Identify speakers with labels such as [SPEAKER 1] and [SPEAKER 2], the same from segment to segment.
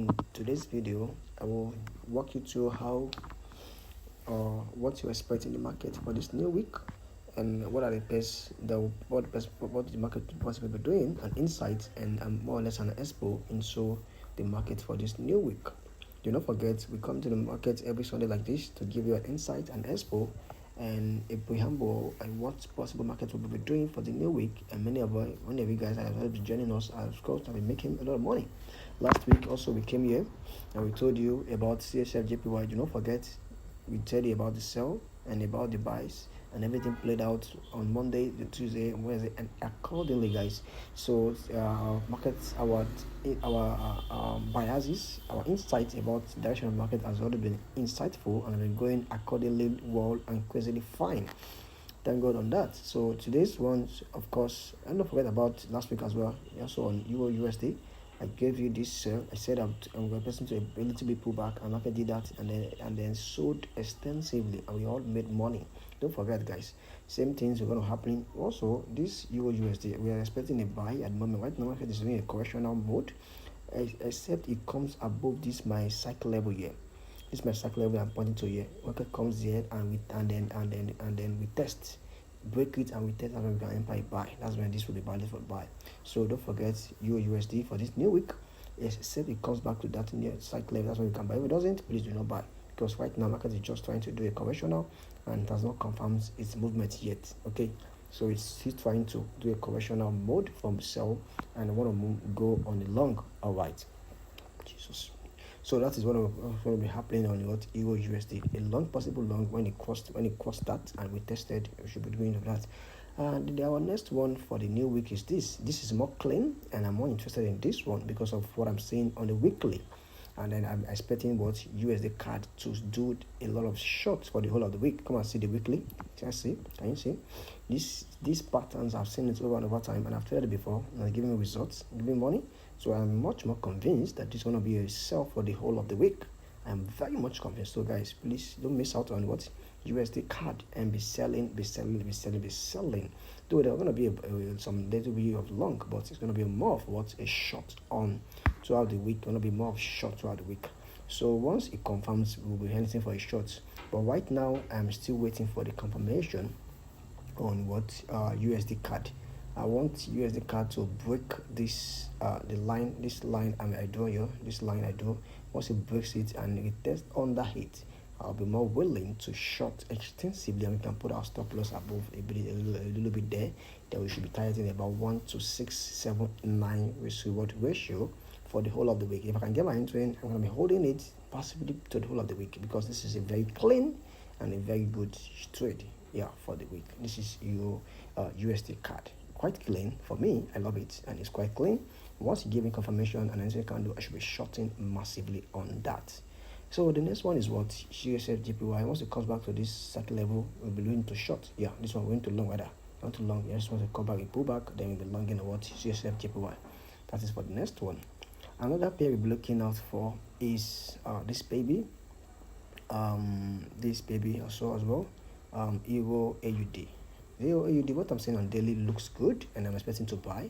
[SPEAKER 1] in today's video, I will walk you through how what you expect in the market for this new week, and what are the best what the market possibly be doing, and insights, and more or less an expo into the market for this new week. Do not forget, we come to the market every Sunday like this to give you an insight and expo and a preamble and what possible market will be doing for the new week. And many of you guys have been joining us, of course, have been making a lot of money. Last week also we came here and we told you about CADJPY. Do not forget, we tell you about the sell and about the buys, and everything played out on Monday, the Tuesday, Wednesday, and accordingly, guys. So markets, our biases, our insights about the direction of the market has already been insightful and have been going accordingly well and crazily fine. Thank God on that. So today's one, of course, and don't forget about last week as well. Also on EURUSD, I gave you this sell. I said I'm going to a little bit pullback, and market did that, and then sold extensively, and we all made money. Don't forget, guys. Same things are going to happen. Also, this EURUSD, we are expecting a buy at the moment. Right now, market is doing a correctional mode, except it comes above this my cycle level here. This is my cycle level I'm pointing to here. Market comes here and then we test, break it, and we test, and we can enter a buy. That's when this will be valid for buy. So don't forget EURUSD for this new week. Except it comes back to that near cycle level, that's when you can buy. If it doesn't, please do not buy, because right now market is just trying to do a correctional and does not confirm its movement yet. Okay, so it's still trying to do a correctional mode from sell and want to go on the long. All right, Jesus. So that is what will be happening on what EURUSD. A long, possible long when it crossed that, and we tested. We should be doing that. And our next one for the new week is this. This is more clean, and I'm more interested in this one because of what I'm seeing on the weekly. And then I'm expecting what USD CAD to do a lot of shorts for the whole of the week. Come and see the weekly. Can you see? These patterns, I've seen it over and over time, and I've tried it before, and giving me results, giving money. So I'm much more convinced that this is going to be a sell for the whole of the week. I'm very much convinced. So guys, please don't miss out on what USD CAD and be selling. Though there are going to be some little bit of long, but it's going to be more of what a short on throughout the week. Going to be more of short throughout the week. So once it confirms, we'll be anything for a short. But right now, I'm still waiting for the confirmation on what USD CAD. I want USD CAD to break this this line I draw here. This line I draw. Once it breaks it and it tests under it, I'll be more willing to short extensively, and we can put our stop loss above a little bit there. Then we should be targeting about 1:679 risk-reward ratio for the whole of the week. If I can get my entry in, I'm going to be holding it possibly to the whole of the week, because this is a very clean and a very good trade. Yeah, for the week. This is your USD CAD. Quite clean for me. I love it, and it's quite clean. Once you give me confirmation and anything I can do, I should be shorting massively on that. So the next one is what CADJPY. Once it comes back to this cycle level, we'll be going to short. Yeah, this one we're going to long rather. Not too long. Just want to come back and pull back, then we'll be longing what CADJPY. That is for the next one. Another pair we'll be looking out for is this baby. This baby also as well. EURAUD. EURAUD, what I'm saying on daily looks good, and I'm expecting to buy,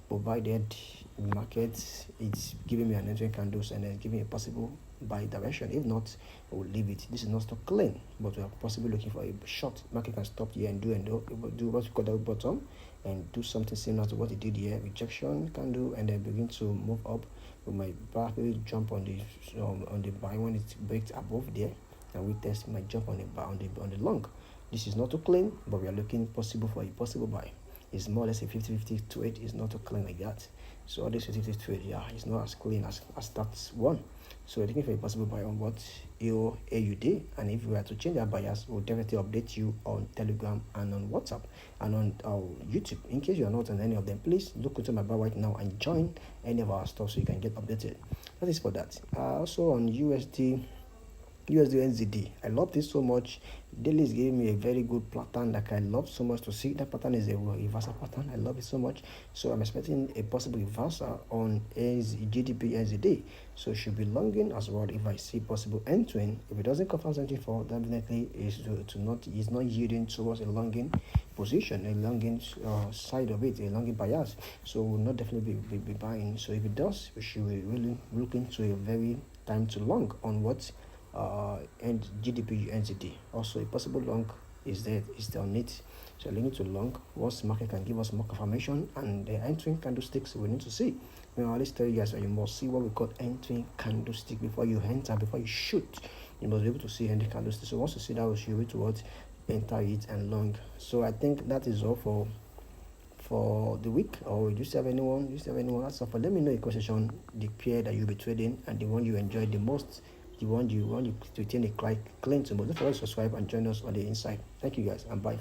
[SPEAKER 1] provided the market is giving me an entry candles and then giving a possible buy direction. If not, I will leave it. This is not stock clean, but we are possibly looking for a short. Market can stop here and do what we call the bottom and do something similar to what it did here, rejection candle, and then begin to move up. We might probably jump on the buy when it breaks above there, and we test might jump on the buy on the long. This is not too clean, but we are looking possible for a possible buy. It's more or less a 50-50 trade. It's not too clean like that. So this 50-50 trade, yeah, it's not as clean as that one. So we're looking for a possible buy on what EURAUD, and if we are to change our bias, we'll definitely update you on Telegram and on WhatsApp and on YouTube. In case you are not on any of them, please look into my bar right now and join any of our stuff so you can get updated. That is for that. Also on USD. USDNZD. I love this so much. Daily is giving me a very good pattern that I love so much to see. That pattern is a reversal pattern. I love it so much. So I'm expecting a possible reversal on GBPUSD. So should be longing as well if I see possible entering. If it doesn't confirm something for, definitely is not yielding towards a longing position, a longing side of it, a longing bias. So we'll not definitely be buying. So if it does, we should be really looking to a very time to long on what and GBPUSD. Also a possible long is there on it. So looking to long once market can give us more confirmation, and the entering candlesticks we need to see. I always tell you guys that you must see what we call entering candlestick before you enter, before you shoot. You must be able to see entering candlestick. So once you see that, we should be towards enter it and long. So I think that is all for the week. Or do you have anyone? That's all. Let me know in the question the pair that you'll be trading and the one you enjoy the most, the one you want to retain a claim to. But don't forget to subscribe and join us on the inside. Thank you guys, and bye for